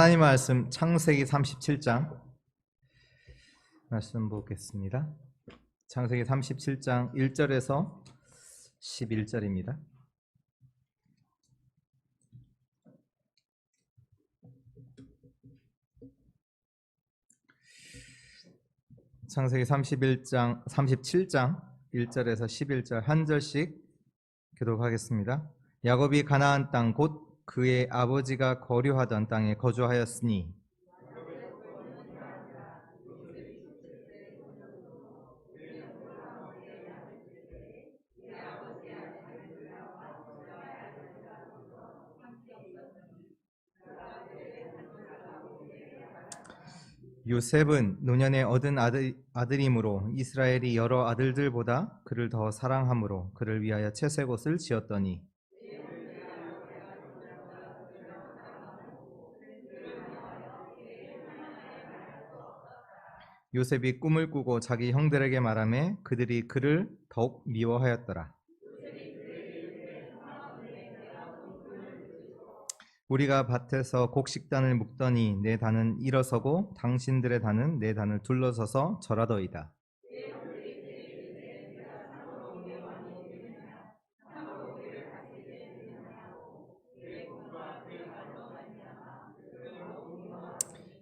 하나님 말씀 창세기 37장 말씀 보겠습니다. 창세기 37장 1절에서 11절입니다. 창세기 37장 1절에서 11절 한 절씩 교독하겠습니다. 야곱이 가나안 땅 곧 그의 아버지가 거류하던 땅에 거주하였으니 요셉은 노년에 얻은 아들이므로 이스라엘이 여러 아들들보다 그를 더 사랑함으로 그를 위하여 채색 옷을 지었더니 요셉이 꿈을 꾸고 자기 형들에게 말하매 그들이 그를 더욱 미워하였더라. 우리가 밭에서 곡식단을 묶더니 내 단은 일어서고 당신들의 단은 내 단을 둘러서서 절하더이다.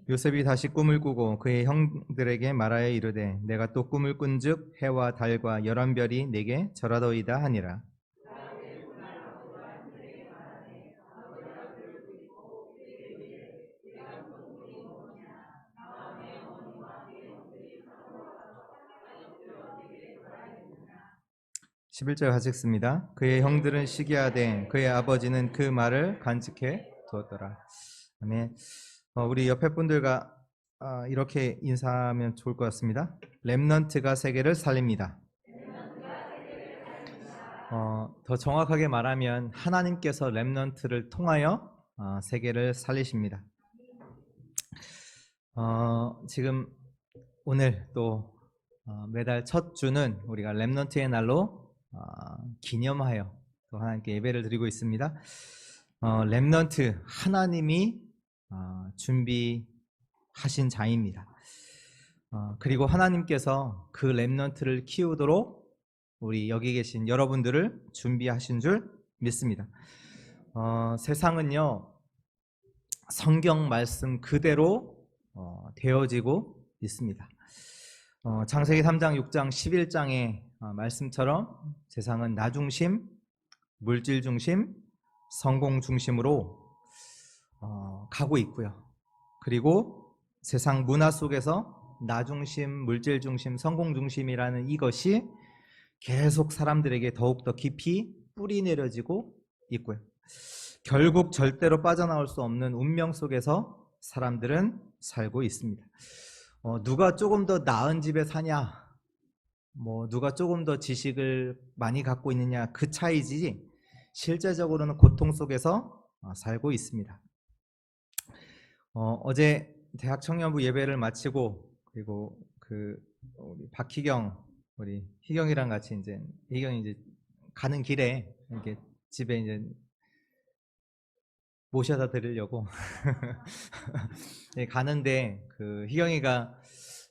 요셉이 다시 꿈을 꾸고 그의 형들에게 말하여 이르되 내가 또 꿈을 꾼즉 해와 달과 열한 별이 내게 절하더이다 하니라. (11절) 하셨습니다. 그의 형들은 시기하되 그의 아버지는 그 말을 간직해 두었더라. 아멘. 우리 옆에 분들과 이렇게 인사하면 좋을 것 같습니다. 렘넌트가 세계를 살립니다. 더 정확하게 말하면 하나님께서 렘넌트를 통하여 세계를 살리십니다. 지금 오늘 또 매달 첫 주는 우리가 렘넌트의 날로 기념하여 또 하나님께 예배를 드리고 있습니다. 렘넌트 하나님이 준비하신 자입니다. 그리고 하나님께서 그 렘넌트를 키우도록 우리 여기 계신 여러분들을 준비하신 줄 믿습니다. 세상은요 성경 말씀 그대로 되어지고 있습니다. 창세기 3장, 6장, 11장의 말씀처럼 세상은 나 중심, 물질 중심, 성공 중심으로 가고 있고요. 그리고 세상 문화 속에서 나 중심, 물질 중심, 성공 중심이라는 이것이 계속 사람들에게 더욱더 깊이 뿌리 내려지고 있고요. 결국 절대로 빠져나올 수 없는 운명 속에서 사람들은 살고 있습니다. 누가 조금 더 나은 집에 사냐, 누가 조금 더 지식을 많이 갖고 있느냐 그 차이지 실제적으로는 고통 속에서 살고 있습니다. 어제 대학 청년부 예배를 마치고 그리고 우리 박희경 우리 희경이랑 같이 희경이 가는 길에 이렇게 집에 이제 모셔다 드리려고 가는데 희경이가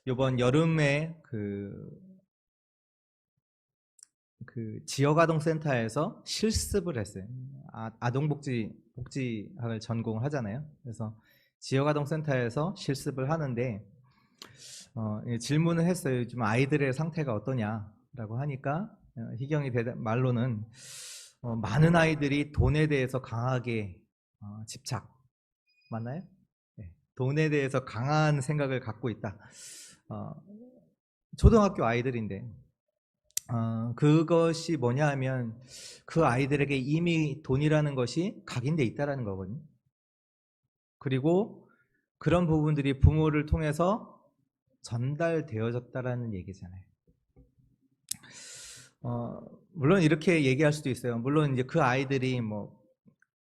이번 여름에 지역아동센터에서 실습을 했어요. 아동복지학을 전공을 하잖아요. 그래서 지역아동센터에서 실습을 하는데 질문을 했어요. 요즘 아이들의 상태가 어떠냐라고 하니까 희경이 말로는 많은 아이들이 돈에 대해서 강하게 집착, 맞나요? 네. 돈에 대해서 강한 생각을 갖고 있다. 초등학교 아이들인데 그것이 뭐냐 하면 그 아이들에게 이미 돈이라는 것이 각인돼 있다는 거거든요. 그리고 그런 부분들이 부모를 통해서 전달되어졌다라는 얘기잖아요. 물론 이렇게 얘기할 수도 있어요. 물론 이제 그 아이들이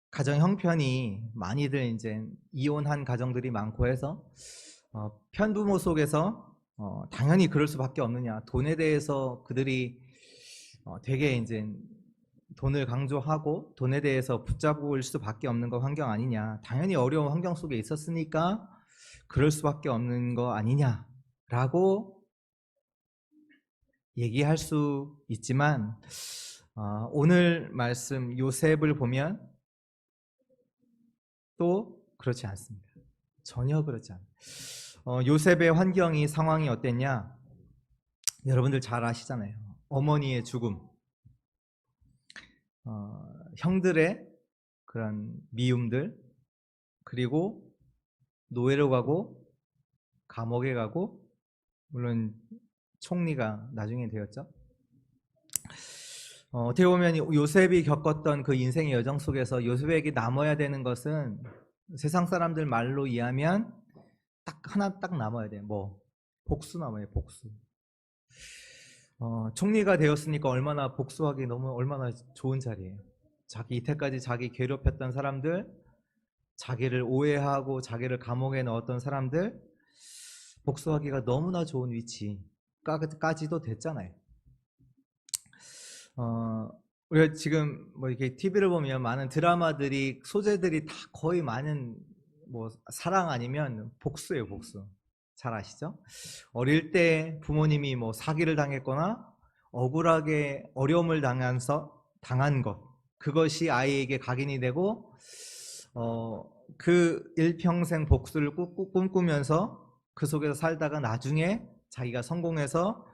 가정 형편이 많이들 이제 이혼한 가정들이 많고 해서 편부모 속에서 당연히 그럴 수밖에 없느냐. 돈에 대해서 그들이 되게 이제 돈을 강조하고 돈에 대해서 붙잡을 수밖에 없는 거 환경 아니냐. 당연히 어려운 환경 속에 있었으니까 그럴 수밖에 없는 거 아니냐라고 얘기할 수 있지만 오늘 말씀 요셉을 보면 또 그렇지 않습니다. 전혀 그렇지 않아요. 요셉의 환경이 상황이 어땠냐? 여러분들 잘 아시잖아요. 어머니의 죽음, 형들의 그런 미움들, 그리고 노예로 가고 감옥에 가고, 물론 총리가 나중에 되었죠. 어떻게 보면 요셉이 겪었던 그 인생의 여정 속에서 요셉에게 남아야 되는 것은 세상 사람들 말로 이해하면 딱 하나 딱 남아야 돼요. 뭐 복수 남아요. 복수. 총리가 되었으니까 얼마나 복수하기 너무 얼마나 좋은 자리예요. 자기 이때까지 자기 괴롭혔던 사람들, 자기를 오해하고 자기를 감옥에 넣었던 사람들 복수하기가 너무나 좋은 위치까지도 됐잖아요. 우리가 지금 뭐 이렇게 TV를 보면 많은 드라마들이 소재들이 다 거의 많은 뭐 사랑 아니면 복수예요, 복수. 잘 아시죠? 어릴 때 부모님이 뭐 사기를 당했거나 억울하게 어려움을 당한 것, 그것이 아이에게 각인이 되고 그 일평생 복수를 꿈꾸면서 그 속에서 살다가 나중에 자기가 성공해서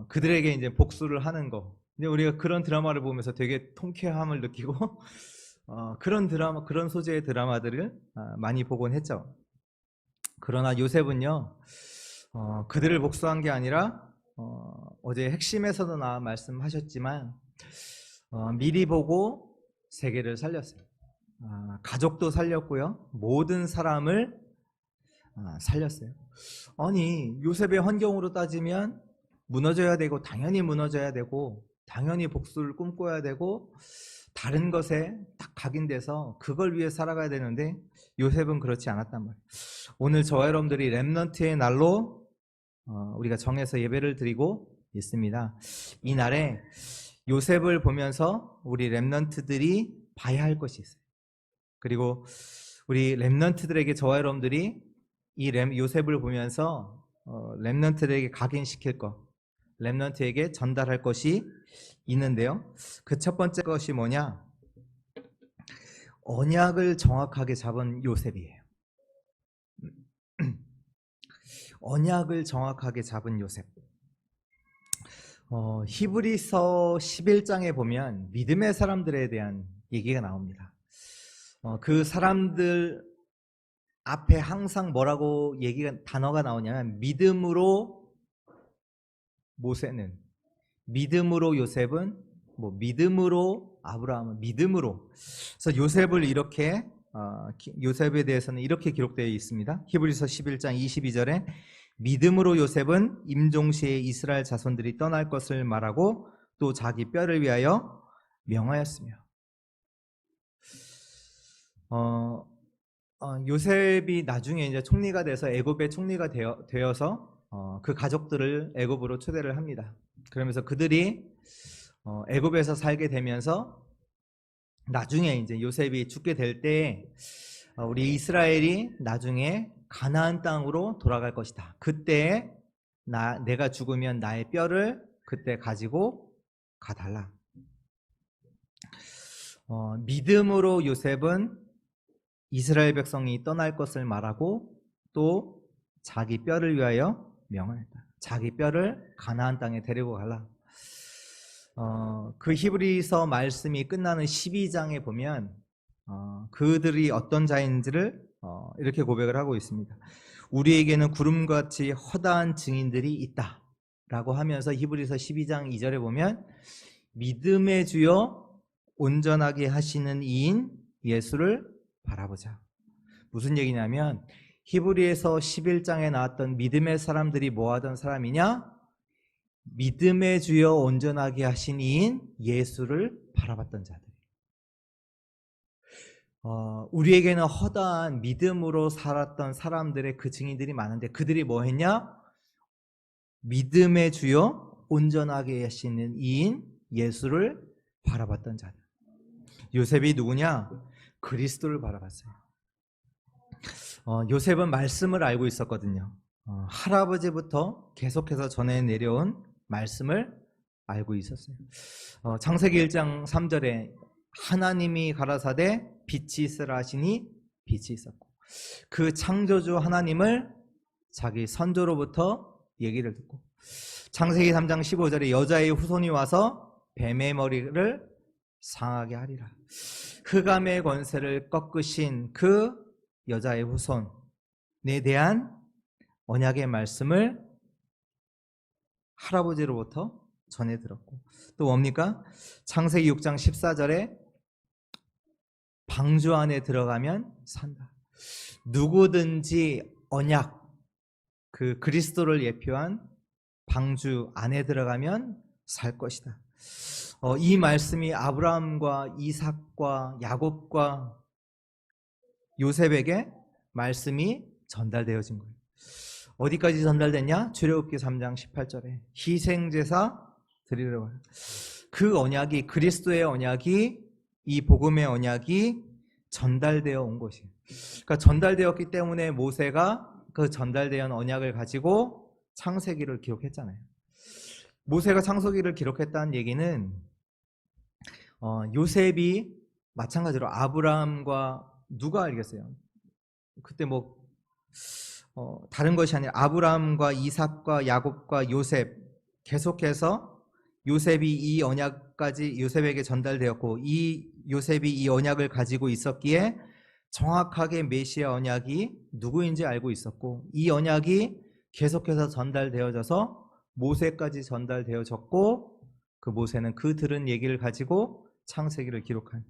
그들에게 이제 복수를 하는 거. 근데 우리가 그런 드라마를 보면서 되게 통쾌함을 느끼고 그런 소재의 드라마들을 많이 보곤 했죠. 그러나 요셉은요, 그들을 복수한 게 아니라 어제 핵심에서도 말씀하셨지만 미리 보고 세계를 살렸어요. 가족도 살렸고요, 모든 사람을 살렸어요. 아니, 요셉의 환경으로 따지면 무너져야 되고 당연히 무너져야 되고 당연히 복수를 꿈꿔야 되고 다른 것에 딱 각인돼서 그걸 위해 살아가야 되는데 요셉은 그렇지 않았단 말이에요. 오늘 저와 여러분들이 렘넌트의 날로 우리가 정해서 예배를 드리고 있습니다. 이 날에 요셉을 보면서 우리 렘넌트들이 봐야 할 것이 있어요. 그리고 우리 렘넌트들에게 저와 여러분들이 이 요셉을 보면서 렘넌트들에게 각인시킬 것, 렘넌트에게 전달할 것이 있는데요. 그 첫 번째 것이 뭐냐? 언약을 정확하게 잡은 요셉이에요. 언약을 정확하게 잡은 요셉. 히브리서 11장에 보면 믿음의 사람들에 대한 얘기가 나옵니다. 그 사람들 앞에 항상 뭐라고 단어가 나오냐면 믿음으로 모세는, 믿음으로 요셉은, 뭐 믿음으로 아브라함은, 믿음으로. 그래서 요셉을 이렇게 요셉에 대해서는 이렇게 기록되어 있습니다. 히브리서 11장 22절에 믿음으로 요셉은 임종시에 이스라엘 자손들이 떠날 것을 말하고 또 자기 뼈를 위하여 명하였으며. 요셉이 나중에 이제 총리가 돼서 애굽의 총리가 되어서 그 가족들을 애굽으로 초대를 합니다. 그러면서 그들이 애굽에서 살게 되면서 나중에 이제 요셉이 죽게 될 때 우리 이스라엘이 나중에 가나안 땅으로 돌아갈 것이다. 그때 내가 죽으면 나의 뼈를 그때 가지고 가달라. 믿음으로 요셉은 이스라엘 백성이 떠날 것을 말하고 또 자기 뼈를 위하여 명하였다. 자기 뼈를 가나안 땅에 데리고 가라. 그 히브리서 말씀이 끝나는 12장에 보면 그들이 어떤 자인지를 이렇게 고백을 하고 있습니다. 우리에게는 구름같이 허다한 증인들이 있다 라고 하면서 히브리서 12장 2절에 보면 믿음의 주여 온전하게 하시는 이인 예수를 바라보자. 무슨 얘기냐면 히브리서 11장에 나왔던 믿음의 사람들이 뭐 하던 사람이냐? 믿음의 주여 온전하게 하신 이인 예수를 바라봤던 자들. 우리에게는 허다한 믿음으로 살았던 사람들의 그 증인들이 많은데 그들이 뭐 했냐? 믿음의 주여 온전하게 하시는 이인 예수를 바라봤던 자들. 요셉이 누구냐? 그리스도를 바라봤어요. 요셉은 말씀을 알고 있었거든요. 할아버지부터 계속해서 전해 내려온 말씀을 알고 있었어요. 창세기 1장 3절에 하나님이 가라사대 빛이 있으라 하시니 빛이 있었고, 그 창조주 하나님을 자기 선조로부터 얘기를 듣고, 창세기 3장 15절에 여자의 후손이 와서 뱀의 머리를 상하게 하리라. 흑암의 권세를 꺾으신 그 여자의 후손에 대한 언약의 말씀을 할아버지로부터 전해 들었고, 또 뭡니까? 창세기 6장 14절에 방주 안에 들어가면 산다. 누구든지 언약, 그 그리스도를 예표한 방주 안에 들어가면 살 것이다. 이 말씀이 아브라함과 이삭과 야곱과 요셉에게 말씀이 전달되어진 거예요. 어디까지 전달됐냐? 출애굽기 3장 18절에 희생제사 드리려고. 그 언약이, 그리스도의 언약이, 이 복음의 언약이 전달되어 온 것이에요. 그러니까 전달되었기 때문에 모세가 그 전달된 언약을 가지고 창세기를 기록했잖아요. 모세가 창세기를 기록했다는 얘기는 요셉이 마찬가지로 아브라함과 누가 알겠어요? 그때 다른 것이 아니라 아브라함과 이삭과 야곱과 요셉, 계속해서 요셉이 이 언약까지 요셉에게 전달되었고, 이 요셉이 이 언약을 가지고 있었기에 정확하게 메시아 언약이 누구인지 알고 있었고, 이 언약이 계속해서 전달되어져서 모세까지 전달되어졌고, 그 모세는 그 들은 얘기를 가지고 창세기를 기록한.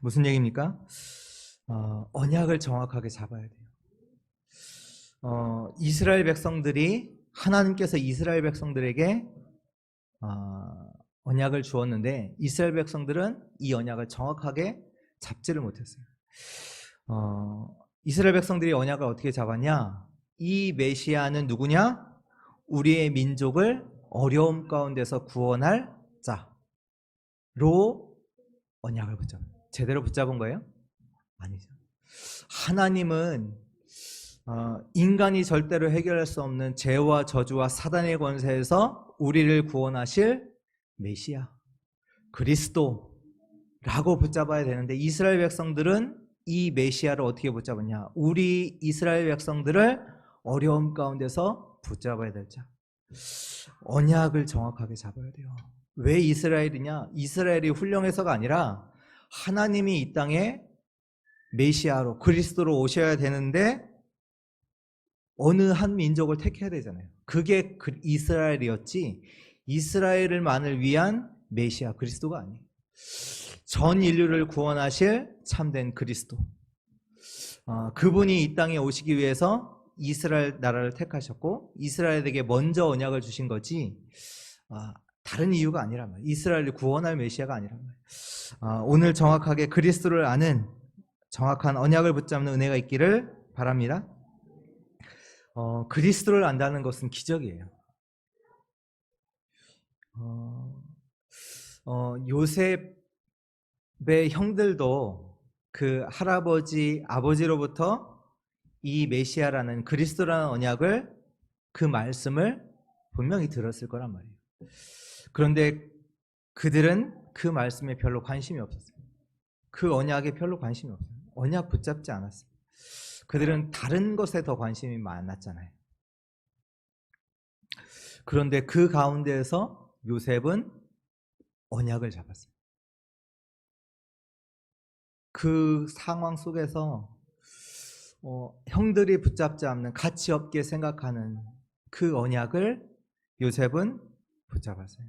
무슨 얘기입니까? 언약을 정확하게 잡아야 돼요. 이스라엘 백성들이, 하나님께서 이스라엘 백성들에게 언약을 주었는데 이스라엘 백성들은 이 언약을 정확하게 잡지를 못했어요. 이스라엘 백성들이 언약을 어떻게 잡았냐? 이 메시아는 누구냐? 우리의 민족을 어려움 가운데서 구원할 자로 언약을 붙잡은. 제대로 붙잡은 거예요? 아니죠. 하나님은 인간이 절대로 해결할 수 없는 죄와 저주와 사단의 권세에서 우리를 구원하실 메시아, 그리스도라고 붙잡아야 되는데, 이스라엘 백성들은 이 메시아를 어떻게 붙잡았냐? 우리 이스라엘 백성들을 어려움 가운데서 붙잡아야 될 자, 언약을 정확하게 잡아야 돼요. 왜 이스라엘이냐? 이스라엘이 훌륭해서가 아니라 하나님이 이 땅에 메시아로, 그리스도로 오셔야 되는데 어느 한 민족을 택해야 되잖아요. 그게 이스라엘이었지, 이스라엘만을 위한 메시아 그리스도가 아니에요. 전 인류를 구원하실 참된 그리스도, 그분이 이 땅에 오시기 위해서 이스라엘 나라를 택하셨고 이스라엘에게 먼저 언약을 주신 거지, 다른 이유가 아니란 말이에요. 이스라엘을 구원할 메시아가 아니란 말이에요. 오늘 정확하게 그리스도를 아는 정확한 언약을 붙잡는 은혜가 있기를 바랍니다. 그리스도를 안다는 것은 기적이에요. 요셉의 형들도 그 할아버지, 아버지로부터 이 메시아라는, 그리스도라는 언약을, 그 말씀을 분명히 들었을 거란 말이에요. 그런데 그들은 그 말씀에 별로 관심이 없었어요. 그 언약에 별로 관심이 없어요. 언약 붙잡지 않았어요. 그들은 다른 것에 더 관심이 많았잖아요. 그런데 그 가운데에서 요셉은 언약을 잡았어요. 그 상황 속에서 형들이 붙잡지 않는, 가치 없게 생각하는 그 언약을 요셉은 붙잡았어요.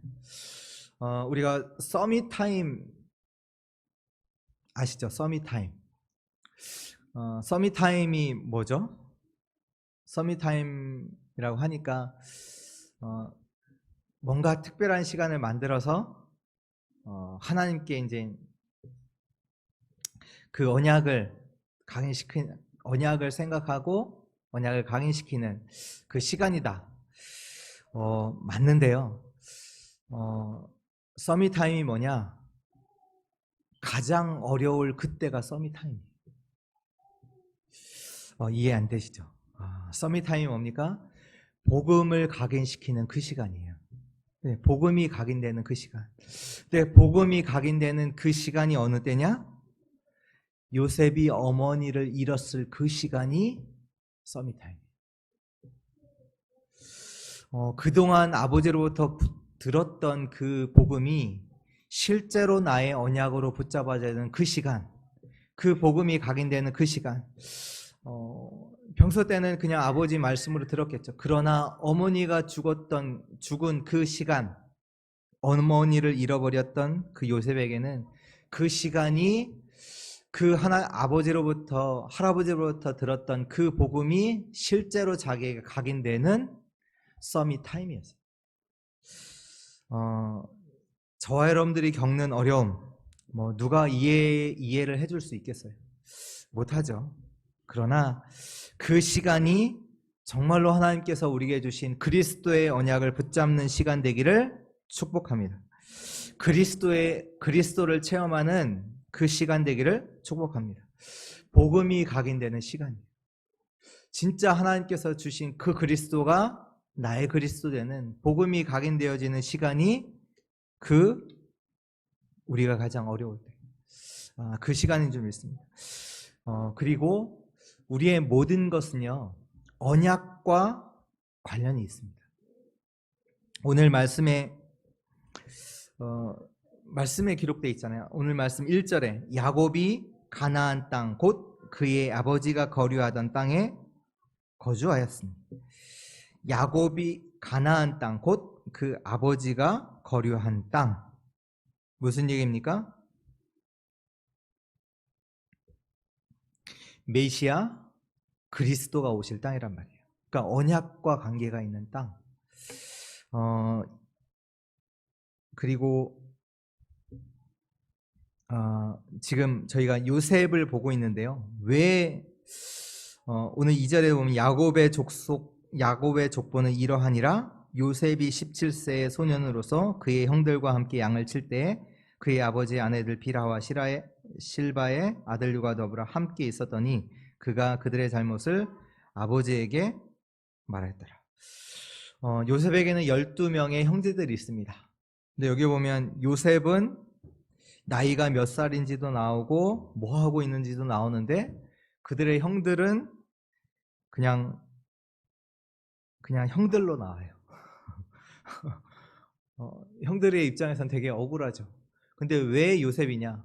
우리가 서밋타임 아시죠? 서밋타임. 서밋타임이 뭐죠? 서밋타임이라고 하니까 뭔가 특별한 시간을 만들어서 하나님께 이제 그 언약을 강인시키는, 언약을 생각하고 언약을 강인시키는 그 시간이다. 맞는데요. 서밋타임이 뭐냐? 가장 어려울 그때가 서밋타임이에요. 이해 안 되시죠? 서밋타임이 뭡니까? 복음을 각인시키는 그 시간이에요. 네, 복음이 각인되는 그 시간. 근데 복음이 각인되는 그 시간이 어느 때냐? 요셉이 어머니를 잃었을 그 시간이 서밋타임이에요. 그동안 아버지로부터 들었던 그 복음이 실제로 나의 언약으로 붙잡아야 되는 그 시간, 그 복음이 각인되는 그 시간. 평소 때는 그냥 아버지 말씀으로 들었겠죠. 그러나 어머니가 죽은 그 시간, 어머니를 잃어버렸던 그 요셉에게는 그 시간이 그 할아버지로부터 들었던 그 복음이 실제로 자기에게 각인되는 서밋 타임이었어요. 저와 여러분들이 겪는 어려움, 누가 이해를 해줄 수 있겠어요? 못하죠. 그러나 그 시간이 정말로 하나님께서 우리에게 주신 그리스도의 언약을 붙잡는 시간 되기를 축복합니다. 그리스도를 체험하는 그 시간 되기를 축복합니다. 복음이 각인되는 시간이에요. 진짜 하나님께서 주신 그 그리스도가 나의 그리스도 되는 복음이 각인되어지는 시간이 우리가 가장 어려울 때, 그 시간인 줄 믿습니다. 그리고 우리의 모든 것은요, 언약과 관련이 있습니다. 오늘 말씀에 기록되어 있잖아요. 오늘 말씀 1절에 야곱이 가나안 땅 곧 그의 아버지가 거류하던 땅에 거주하였습니다. 야곱이 가나안 땅 곧 그 아버지가 거류한 땅, 무슨 얘기입니까? 메시아 그리스도가 오실 땅이란 말이에요. 그러니까 언약과 관계가 있는 땅. 그리고 지금 저희가 요셉을 보고 있는데요. 왜 오늘 2절에 보면 야곱의 족보는 이러하니라. 요셉이 17세의 소년으로서 그의 형들과 함께 양을 칠 때에 그의 아버지의 아내들 비라와 실바의 아들들과 더불어 함께 있었더니 그가 그들의 잘못을 아버지에게 말했더라. 요셉에게는 12명의 형제들이 있습니다. 근데 여기 보면 요셉은 나이가 몇 살인지도 나오고 뭐 하고 있는지도 나오는데 그들의 형들은 그냥 형들로 나와요. 형들의 입장에선 되게 억울하죠. 근데 왜 요셉이냐?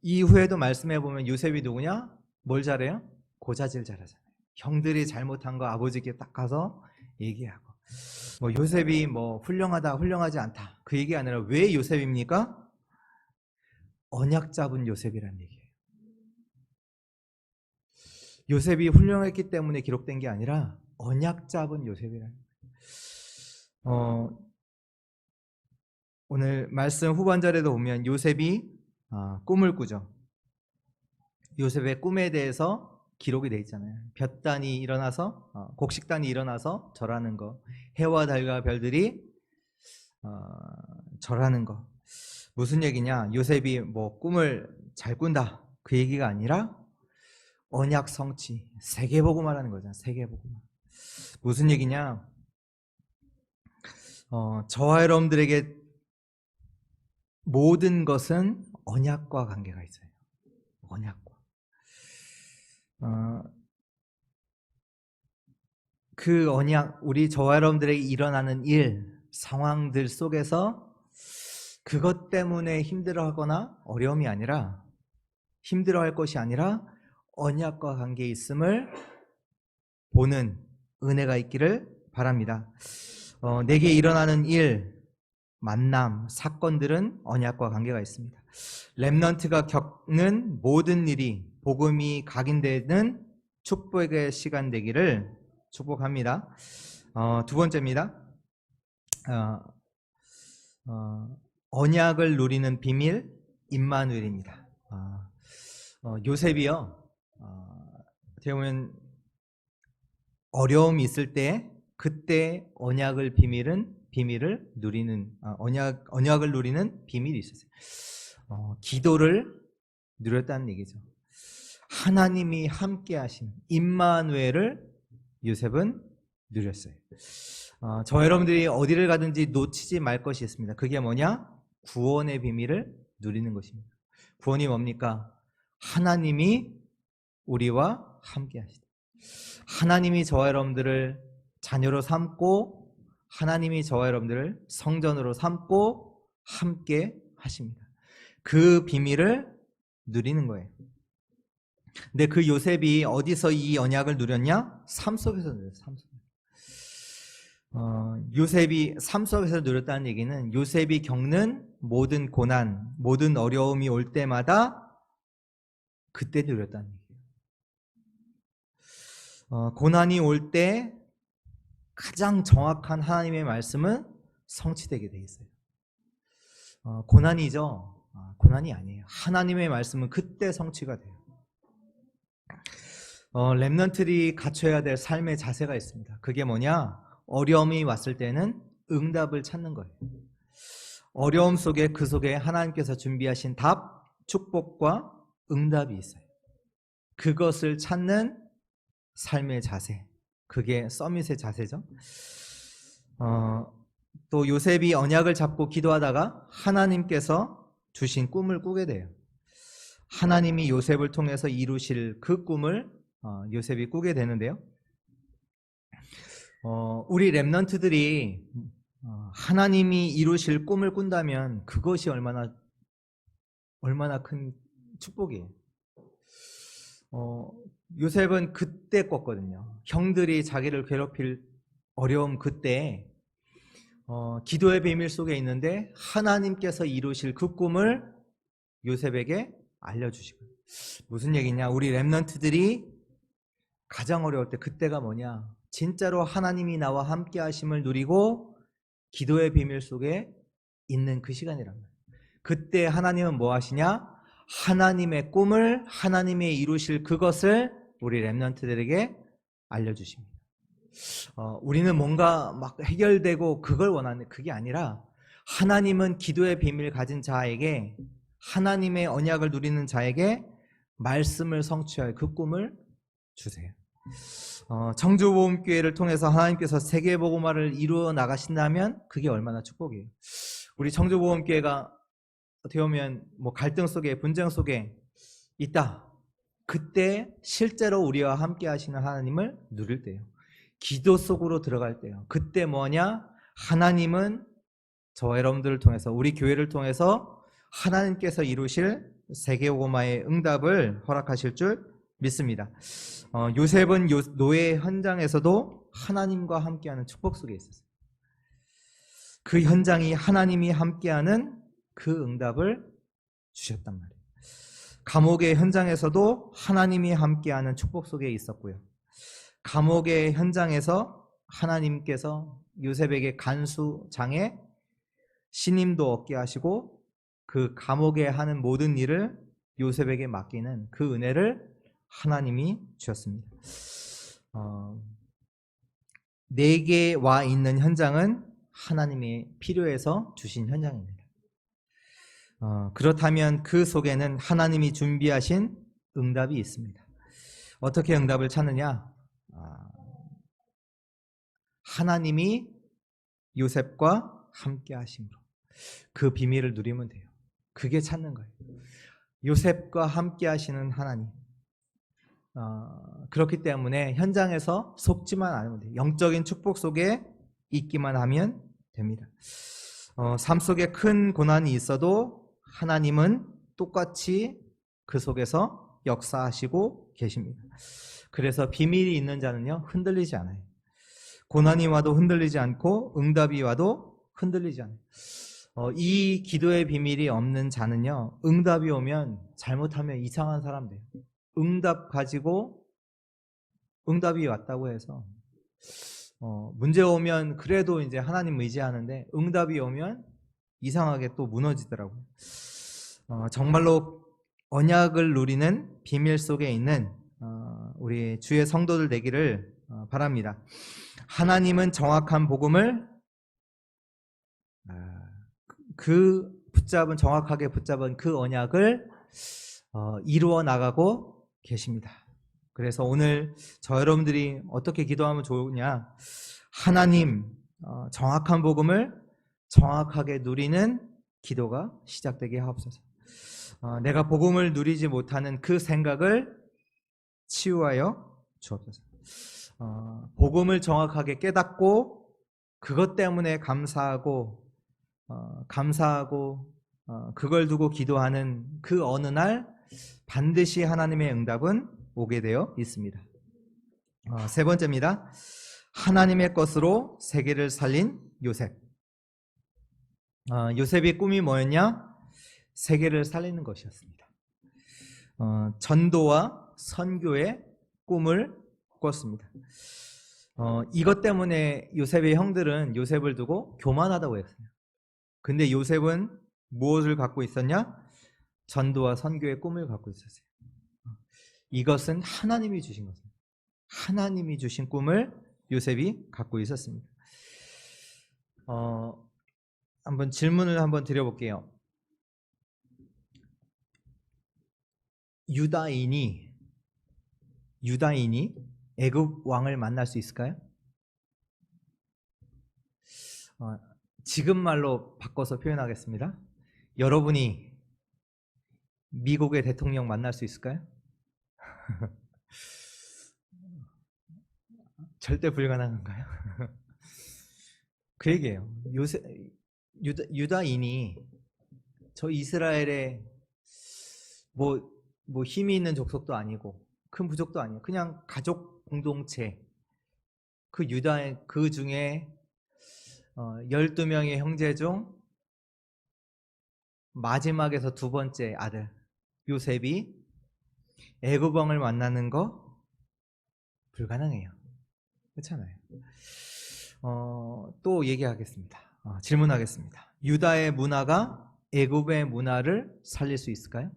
이후에도 말씀해 보면 요셉이 누구냐? 뭘 잘해요? 고자질 잘하잖아요. 형들이 잘못한 거 아버지께 딱 가서 얘기하고, 요셉이 훌륭하다 훌륭하지 않다 그 얘기 아니라 왜 요셉입니까? 언약 잡은 요셉이란 얘기예요. 요셉이 훌륭했기 때문에 기록된 게 아니라 언약 잡은 요셉이란 얘기예요. 오늘 말씀 후반절에도 보면 요셉이 꿈을 꾸죠. 요셉의 꿈에 대해서 기록이 되어 있잖아요. 볕단이 일어나서 곡식단이 일어나서 절하는 거, 해와 달과 별들이 절하는 거. 무슨 얘기냐? 요셉이 꿈을 잘 꾼다 그 얘기가 아니라 언약 성취, 세계복음을 하는 거잖아요. 세계복음. 무슨 얘기냐? 저와 여러분들에게 모든 것은 언약과 관계가 있어요. 언약과. 그 언약, 저와 여러분들에게 일어나는 일, 상황들 속에서 그것 때문에 힘들어하거나 어려움이 아니라, 힘들어할 것이 아니라 언약과 관계 있음을 보는 은혜가 있기를 바랍니다. 내게 일어나는 일, 만남, 사건들은 언약과 관계가 있습니다. 렘넌트가 겪는 모든 일이 복음이 각인되는 축복의 시간 되기를 축복합니다. 두 번째입니다. 언약을 누리는 비밀, 임마누엘입니다. 요셉이요, 어떻게 보면 어려움이 있을 때 그때 비밀을 누리는 언약을 누리는 비밀이 있었어요. 기도를 누렸다는 얘기죠. 하나님이 함께하신 임마누엘을 요셉은 누렸어요. 저 여러분들이 어디를 가든지 놓치지 말 것이 있습니다. 그게 뭐냐? 구원의 비밀을 누리는 것입니다. 구원이 뭡니까? 하나님이 우리와 함께하시다. 하나님이 저와 여러분들을 자녀로 삼고 하나님이 저와 여러분들을 성전으로 삼고 함께 하십니다. 그 비밀을 누리는 거예요. 근데 그 요셉이 어디서 이 언약을 누렸냐? 삶 속에서 누렸어요. 삶 속에서. 요셉이 삶 속에서 누렸다는 얘기는 요셉이 겪는 모든 고난, 모든 어려움이 올 때마다 그때 누렸다는 얘기예요. 고난이 올 때 가장 정확한 하나님의 말씀은 성취되게 돼 있어요. 고난이죠. 고난이 아니에요. 하나님의 말씀은 그때 성취가 돼요. 렘넌트들이 갖춰야 될 삶의 자세가 있습니다. 그게 뭐냐? 어려움이 왔을 때는 응답을 찾는 거예요. 어려움 속에 그 속에 하나님께서 준비하신 답, 축복과 응답이 있어요. 그것을 찾는 삶의 자세, 그게 서밋의 자세죠. 또 요셉이 언약을 잡고 기도하다가 하나님께서 주신 꿈을 꾸게 돼요. 하나님이 요셉을 통해서 이루실 그 꿈을 요셉이 꾸게 되는데요. 우리 렘넌트들이 하나님이 이루실 꿈을 꾼다면 그것이 얼마나 큰 축복이에요. 요셉은 그때 꿨거든요. 형들이 자기를 괴롭힐 어려움 그때 기도의 비밀 속에 있는데 하나님께서 이루실 그 꿈을 요셉에게 알려주시고. 무슨 얘기냐? 우리 렘넌트들이 가장 어려울 때 그때가 뭐냐? 진짜로 하나님이 나와 함께 하심을 누리고 기도의 비밀 속에 있는 그 시간이란 말이에요. 그때 하나님은 뭐 하시냐? 하나님의 꿈을, 하나님의 이루실 그것을 우리 렘넌트들에게 알려주십니다. 우리는 뭔가 막 해결되고 그걸 원하는, 그게 아니라 하나님은 기도의 비밀을 가진 자에게, 하나님의 언약을 누리는 자에게 말씀을 성취할 그 꿈을 주세요. 청주복음교회를 통해서 하나님께서 세계복음화를 이루어 나가신다면 그게 얼마나 축복이에요. 우리 청주복음교회가 어떻게 보면 뭐 갈등 속에, 분쟁 속에 있다. 그때 실제로 우리와 함께 하시는 하나님을 누릴 때요. 기도 속으로 들어갈 때요. 그때 뭐냐? 하나님은 저와 여러분들을 통해서, 우리 교회를 통해서 하나님께서 이루실 세계복음화의 응답을 허락하실 줄 믿습니다. 요셉은 노예 현장에서도 하나님과 함께하는 축복 속에 있었어요. 그 현장이 하나님이 함께하는 그 응답을 주셨단 말이에요. 감옥의 현장에서도 하나님이 함께하는 축복 속에 있었고요. 감옥의 현장에서 하나님께서 요셉에게 간수장에 신임도 얻게 하시고 그 감옥에 하는 모든 일을 요셉에게 맡기는 그 은혜를 하나님이 주셨습니다. 내게 와 있는 현장은 하나님이 필요해서 주신 현장입니다. 그렇다면 그 속에는 하나님이 준비하신 응답이 있습니다. 어떻게 응답을 찾느냐? 하나님이 요셉과 함께 하심으로 그 비밀을 누리면 돼요. 그게 찾는 거예요. 요셉과 함께 하시는 하나님. 그렇기 때문에 현장에서 속지만 않으면 돼요. 영적인 축복 속에 있기만 하면 됩니다. 삶 속에 큰 고난이 있어도 하나님은 똑같이 그 속에서 역사하시고 계십니다. 그래서 비밀이 있는 자는요, 흔들리지 않아요. 고난이 와도 흔들리지 않고 응답이 와도 흔들리지 않아요. 이 기도의 비밀이 없는 자는요, 응답이 오면 잘못하면 이상한 사람 돼요. 응답 가지고 응답이 왔다고 해서 문제 오면 그래도 이제 하나님 의지하는데 응답이 오면 이상하게 또 무너지더라고요. 정말로 언약을 누리는 비밀 속에 있는 우리 주의 성도들 되기를 바랍니다. 하나님은 정확한 복음을 정확하게 붙잡은 그 언약을 이루어 나가고 계십니다. 그래서 오늘 저 여러분들이 어떻게 기도하면 좋으냐? 하나님 정확한 복음을 정확하게 누리는 기도가 시작되게 하옵소서. 내가 복음을 누리지 못하는 그 생각을 치유하여 주옵소서. 복음을 정확하게 깨닫고 그것 때문에 감사하고 그걸 두고 기도하는 그 어느 날 반드시 하나님의 응답은 오게 되어 있습니다. 세 번째입니다. 하나님의 것으로 세계를 살린 요셉. 요셉의 꿈이 뭐였냐? 세계를 살리는 것이었습니다. 전도와 선교의 꿈을 꿨습니다. 이것 때문에 요셉의 형들은 요셉을 두고 교만하다고 했어요. 근데 요셉은 무엇을 갖고 있었냐? 전도와 선교의 꿈을 갖고 있었어요. 이것은 하나님이 주신 것입니다. 하나님이 주신 꿈을 요셉이 갖고 있었습니다. 한번 질문을 한번 드려볼게요. 유다인이 애굽 왕을 만날 수 있을까요? 지금 말로 바꿔서 표현하겠습니다. 여러분이 미국의 대통령 만날 수 있을까요? 절대 불가능한가요? 그 얘기예요. 유다인이 저 이스라엘의 뭐 힘이 있는 족속도 아니고 큰 부족도 아니에요. 그냥 가족 공동체. 그 중에 12명의 형제 중 마지막에서 두 번째 아들 요셉이 애굽 왕을 만나는 거 불가능해요. 그렇잖아요. 또 얘기하겠습니다. 질문하겠습니다. 유다의 문화가 애굽의 문화를 살릴 수 있을까요?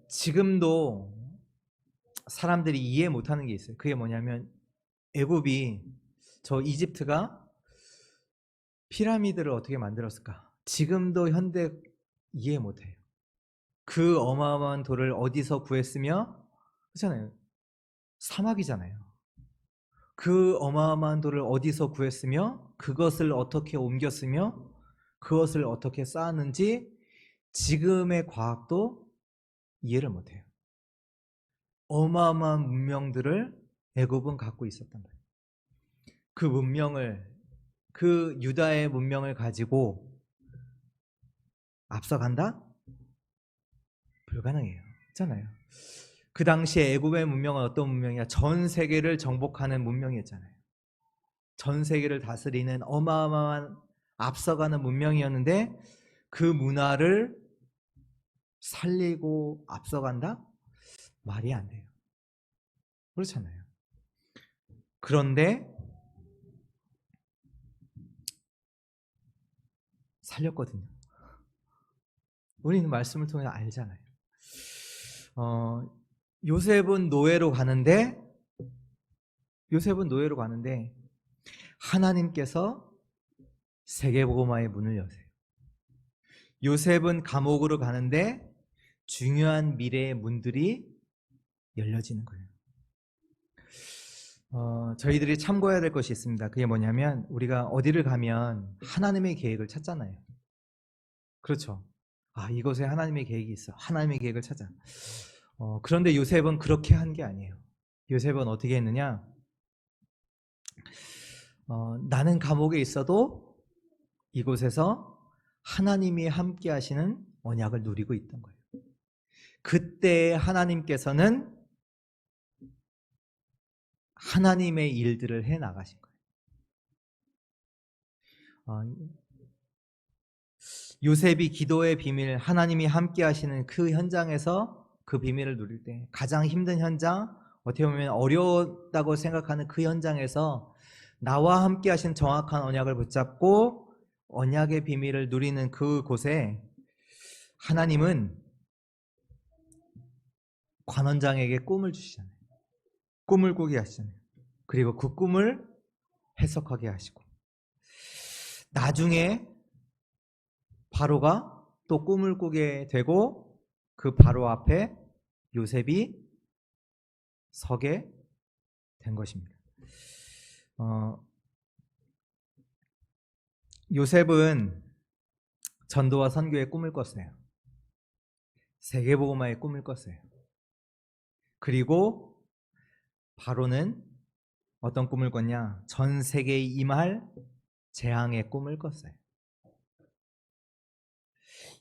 지금도 사람들이 이해 못하는 게 있어요. 그게 뭐냐면 애굽이 저 이집트가 피라미드를 어떻게 만들었을까? 지금도 현대 이해 못해요. 그 어마어마한 돌을 어디서 구했으며, 그렇잖아요. 사막이잖아요. 그 어마어마한 돌을 어디서 구했으며, 그것을 어떻게 옮겼으며, 그것을 어떻게 쌓았는지 지금의 과학도 이해를 못해요. 어마어마한 문명들을 애굽은 갖고 있었단 말이에요. 그 문명을, 그 유다의 문명을 가지고 앞서간다? 불가능해요. 그렇잖아요. 그 당시에 애굽의 문명은 어떤 문명이야? 전 세계를 정복하는 문명이었잖아요. 전 세계를 다스리는 어마어마한 앞서가는 문명이었는데 그 문화를 살리고 앞서간다? 말이 안 돼요. 그렇잖아요. 그런데 살렸거든요. 우리는 말씀을 통해 알잖아요. 요셉은 노예로 가는데 하나님께서 세계복음화의 문을 여세요. 요셉은 감옥으로 가는데 중요한 미래의 문들이 열려지는 거예요. 저희들이 참고해야 될 것이 있습니다. 그게 뭐냐면 우리가 어디를 가면 하나님의 계획을 찾잖아요. 그렇죠. 이곳에 하나님의 계획이 있어. 하나님의 계획을 찾아. 그런데 요셉은 그렇게 한 게 아니에요. 요셉은 어떻게 했느냐? 나는 감옥에 있어도 이곳에서 하나님이 함께 하시는 언약을 누리고 있던 거예요. 그때 하나님께서는 하나님의 일들을 해 나가신 거예요. 요셉이 기도의 비밀, 하나님이 함께 하시는 그 현장에서 그 비밀을 누릴 때 가장 힘든 현장, 어떻게 보면 어려웠다고 생각하는 그 현장에서 나와 함께 하신 정확한 언약을 붙잡고 언약의 비밀을 누리는 그곳에 하나님은 관원장에게 꿈을 주시잖아요. 꿈을 꾸게 하시잖아요. 그리고 그 꿈을 해석하게 하시고, 나중에 바로가 또 꿈을 꾸게 되고 그 바로 앞에 요셉이 서게 된 것입니다. 요셉은 전도와 선교의 꿈을 꿨어요. 세계복음화의 꿈을 꿨어요. 그리고 바로는 어떤 꿈을 꿨냐? 전 세계에 임할 재앙의 꿈을 꿨어요.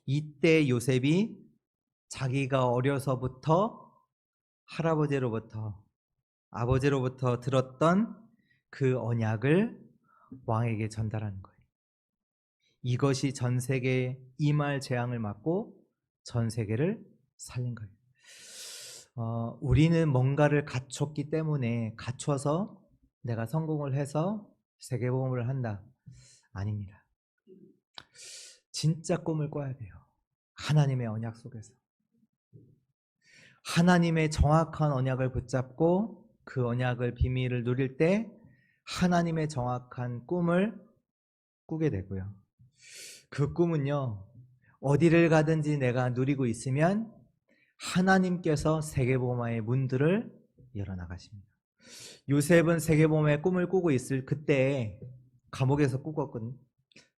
이때 요셉이 자기가 어려서부터 할아버지로부터, 아버지로부터 들었던 그 언약을 왕에게 전달하는 거예요. 이것이 전 세계에 임할 재앙을 막고 전 세계를 살린 거예요. 우리는 뭔가를 갖췄기 때문에, 갖춰서 내가 성공을 해서 세계복음을 한다. 아닙니다. 진짜 꿈을 꿔야 돼요. 하나님의 언약 속에서. 하나님의 정확한 언약을 붙잡고 그 언약을 비밀을 누릴 때 하나님의 정확한 꿈을 꾸게 되고요. 그 꿈은요, 어디를 가든지 내가 누리고 있으면 하나님께서 세계복음화의 문들을 열어나가십니다. 요셉은 세계복음화의 꿈을 꾸고 있을 그때 감옥에서 꾸었거든요.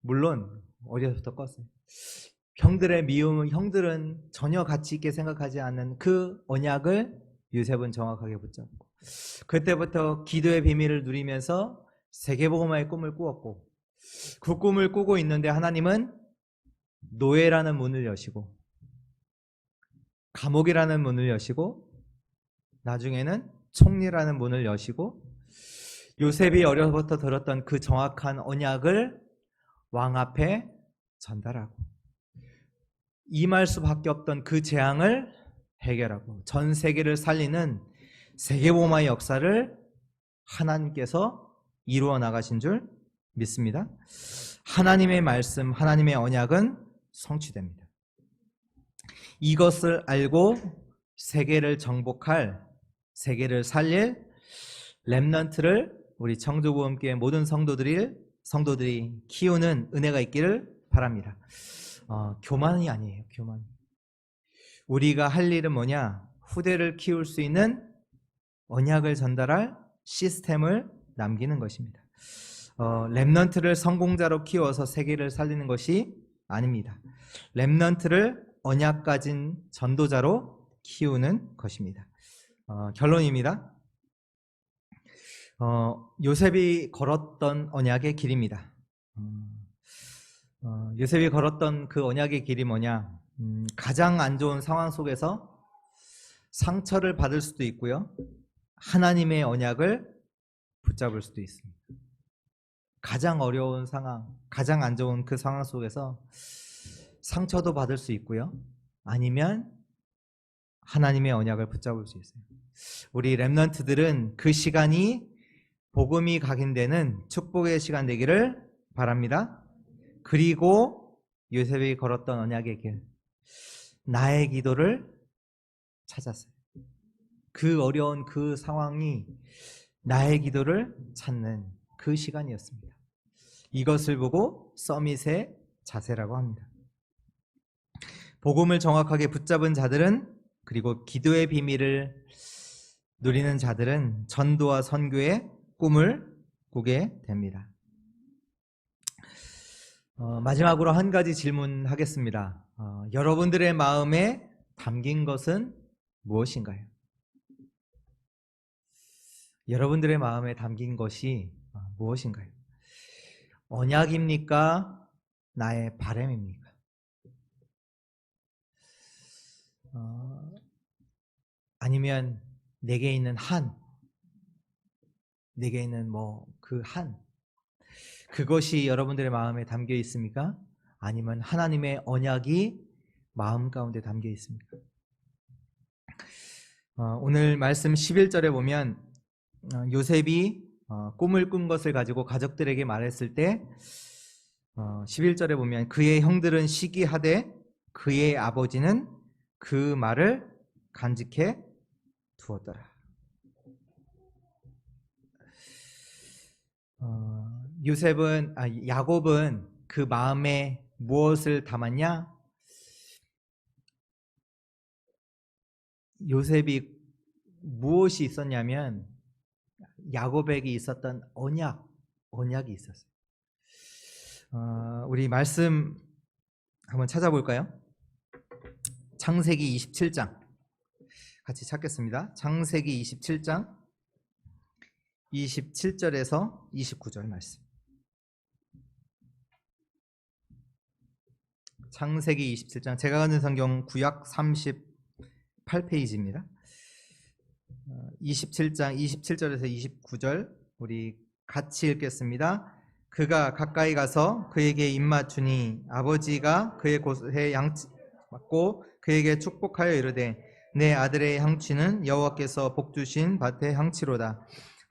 물론 어려서부터 꿨어요. 형들의 미움은, 형들은 전혀 가치 있게 생각하지 않는 그 언약을 요셉은 정확하게 붙잡고, 그때부터 기도의 비밀을 누리면서 세계복음화의 꿈을 꾸었고, 그 꿈을 꾸고 있는데 하나님은 노예라는 문을 여시고, 감옥이라는 문을 여시고, 나중에는 총리라는 문을 여시고, 요셉이 어려서부터 들었던 그 정확한 언약을 왕 앞에 전달하고, 임할 수밖에 없던 그 재앙을 해결하고 전 세계를 살리는 세계복음화의 역사를 하나님께서 이루어 나가신 줄 믿습니다. 하나님의 말씀, 하나님의 언약은 성취됩니다. 이것을 알고 세계를 정복할, 세계를 살릴 렘넌트를 우리 청주복음교회 모든 성도들이 키우는 은혜가 있기를 바랍니다. 교만이 아니에요. 교만. 우리가 할 일은 뭐냐? 후대를 키울 수 있는 언약을 전달할 시스템을 남기는 것입니다. 렘넌트를 성공자로 키워서 세계를 살리는 것이 아닙니다. 렘넌트를 언약 가진 전도자로 키우는 것입니다. 결론입니다. 요셉이 걸었던 언약의 길입니다. 요셉이 걸었던 그 언약의 길이 뭐냐? 가장 안 좋은 상황 속에서 상처를 받을 수도 있고요, 하나님의 언약을 붙잡을 수도 있습니다. 가장 어려운 상황, 가장 안 좋은 그 상황 속에서 상처도 받을 수 있고요, 아니면 하나님의 언약을 붙잡을 수 있어요. 우리 렘넌트들은 그 시간이 복음이 각인되는 축복의 시간 되기를 바랍니다. 그리고 요셉이 걸었던 언약의 길, 나의 기도를 찾았어요. 그 어려운 그 상황이 나의 기도를 찾는 그 시간이었습니다. 이것을 보고 서밋의 자세라고 합니다. 복음을 정확하게 붙잡은 자들은, 그리고 기도의 비밀을 누리는 자들은 전도와 선교의 꿈을 꾸게 됩니다. 마지막으로 한 가지 질문하겠습니다. 여러분들의 마음에 담긴 것은 무엇인가요? 여러분들의 마음에 담긴 것이 무엇인가요? 언약입니까? 나의 바람입니까? 아니면 내게 있는 내게 있는 그것이 여러분들의 마음에 담겨 있습니까? 아니면 하나님의 언약이 마음 가운데 담겨 있습니까? 오늘 말씀 11절에 보면 요셉이 꿈을 꾼 것을 가지고 가족들에게 말했을 때 11절에 보면 그의 형들은 시기하되 그의 아버지는 그 말을 간직해 두었더라. 야곱은 그 마음에 무엇을 담았냐? 요셉이 무엇이 있었냐면 야곱에게 있었던 언약이 있었어요. 우리 말씀 한번 찾아볼까요? 창세기 27장 같이 찾겠습니다. 창세기 27장 27절에서 29절 말씀. 창세기 27장, 제가 가진 성경 구약 38페이지입니다. 27장 27절에서 29절 우리 같이 읽겠습니다. 그가 가까이 가서 그에게 입맞추니 아버지가 그의 곳에 양치 맞고 그에게 축복하여 이르되 내 아들의 향취는 여호와께서 복 주신 밭의 향취로다.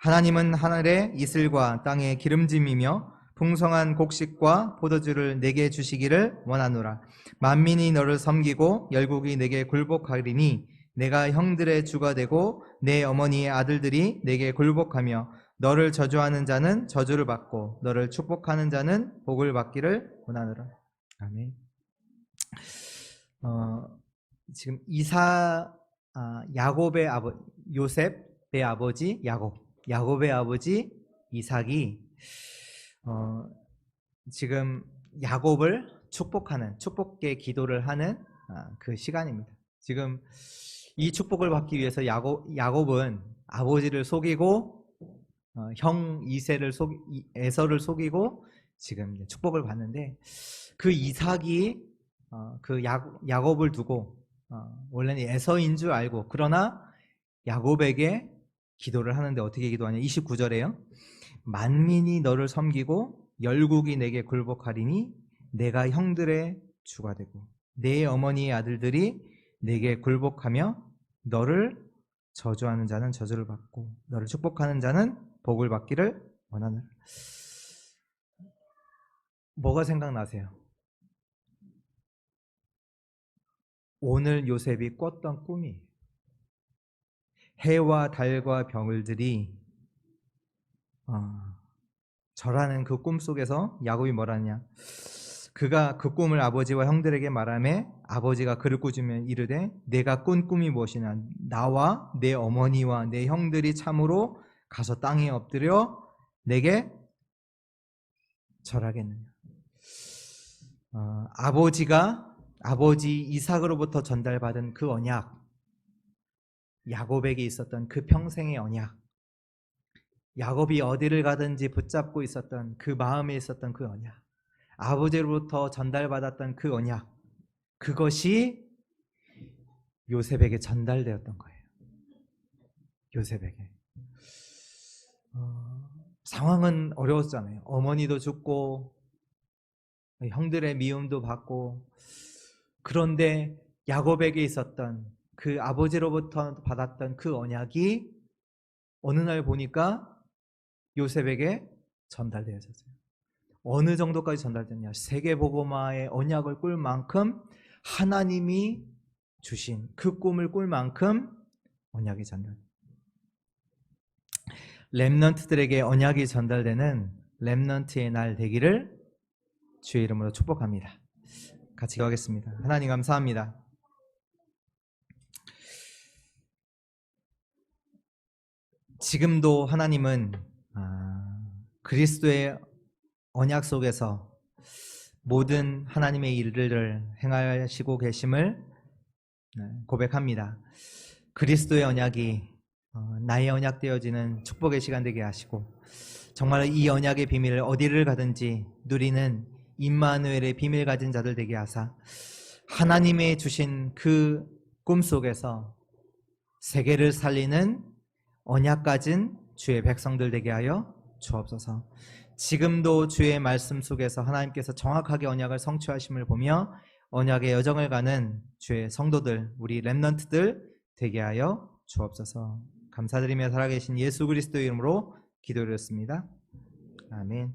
하나님은 하늘의 이슬과 땅의 기름짐이며 풍성한 곡식과 포도주를 내게 주시기를 원하노라. 만민이 너를 섬기고 열국이 내게 굴복하리니 내가 형들의 주가 되고 내 어머니의 아들들이 내게 굴복하며 너를 저주하는 자는 저주를 받고 너를 축복하는 자는 복을 받기를 원하노라. 아멘. 지금 야곱의 요셉의 아버지 야곱의 아버지 이삭이 지금 야곱을 축복하는 축복의 기도를 하는 그 시간입니다. 지금 이 축복을 받기 위해서 야곱은 아버지를 속이고 형 에서를 속이고 지금 축복을 받는데 그 이삭이 그 야곱을 두고 원래는 에서인 줄 알고 그러나 야곱에게 기도를 하는데 어떻게 기도하냐? 29절에요. 만민이 너를 섬기고 열국이 내게 굴복하리니 내가 형들의 주가 되고 내 어머니의 아들들이 내게 굴복하며 너를 저주하는 자는 저주를 받고 너를 축복하는 자는 복을 받기를 원하노라. 뭐가 생각나세요? 오늘 요셉이 꿨던 꿈이 해와 달과 별들이 절하는 그 꿈 속에서 야곱이 뭐라냐? 그가 그 꿈을 아버지와 형들에게 말하며 아버지가 그를 꾸짖으며 이르되 내가 꾼 꿈이 무엇이냐? 나와 내 어머니와 내 형들이 참으로 가서 땅에 엎드려 내게 절하겠느냐? 아버지 이삭으로부터 전달받은 그 언약, 야곱에게 있었던 그 평생의 언약, 야곱이 어디를 가든지 붙잡고 있었던 그 마음에 있었던 그 언약, 아버지로부터 전달받았던 그 언약, 그것이 요셉에게 전달되었던 거예요. 요셉에게. 상황은 어려웠잖아요. 어머니도 죽고 형들의 미움도 받고, 그런데 야곱에게 있었던 그 아버지로부터 받았던 그 언약이 어느 날 보니까 요셉에게 전달되어졌어요. 어느 정도까지 전달됐냐? 세계복음화의 언약을 꿀 만큼 하나님이 주신 그 꿈을 꿀 만큼 언약이 전달돼요. 렘넌트들에게 언약이 전달되는 렘넌트의 날 되기를 주의 이름으로 축복합니다. 같이 기도하겠습니다. 하나님 감사합니다. 지금도 하나님은 그리스도의 언약 속에서 모든 하나님의 일들을 행하시고 계심을 고백합니다. 그리스도의 언약이 나의 언약 되어지는 축복의 시간 되게 하시고, 정말 이 언약의 비밀을 어디를 가든지 누리는 임마누엘의 비밀 가진 자들 되게 하사 하나님의 주신 그 꿈속에서 세계를 살리는 언약 가진 주의 백성들 되게 하여 주옵소서. 지금도 주의 말씀 속에서 하나님께서 정확하게 언약을 성취하심을 보며 언약의 여정을 가는 주의 성도들, 우리 렘넌트들 되게 하여 주옵소서. 감사드리며 살아계신 예수 그리스도의 이름으로 기도드렸습니다. 아멘.